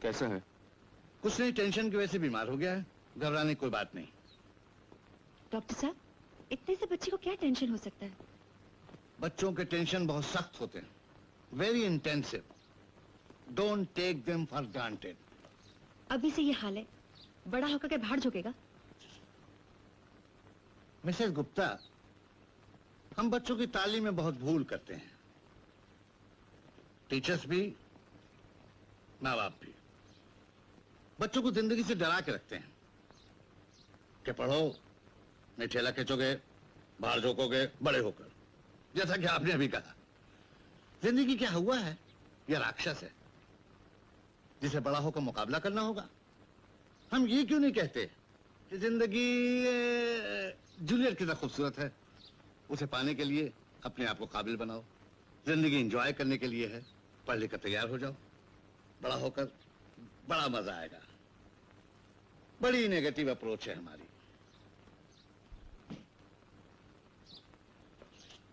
कैसा है? कुछ नहीं, टेंशन की वजह से बीमार हो गया है। घबराने की कोई बात नहीं। डॉक्टर साहब, इतने से बच्चे को क्या टेंशन हो सकता है? बच्चों के टेंशन बहुत सख्त होते हैं, very intensive. Don't take them for granted. अभी से ये हाल है, बड़ा होकर के बाहर झुकेगा। मिसेस गुप्ता, हम बच्चों की तालीम में बहुत भूल करते हैं। टीचर्स भी, माँ बाप भी। बच्चों को जिंदगी से डरा के रखते हैं कि पढ़ो, नहीं ठेला खींचोगे, बाहर झोंकोगे बड़े होकर। जैसा कि आपने अभी कहा, जिंदगी क्या हुआ है? यह राक्षस है जिसे बड़ा होकर मुकाबला करना होगा। हम ये क्यों नहीं कहते कि जिंदगी जूलियट की तरह खूबसूरत है, उसे पाने के लिए अपने आप को काबिल बनाओ। जिंदगी एंजॉय करने के लिए है, पढ़ लिख कर तैयार हो जाओ। बड़ा होकर बड़ा मजा आएगा। बड़ी नेगेटिव अप्रोच है हमारी।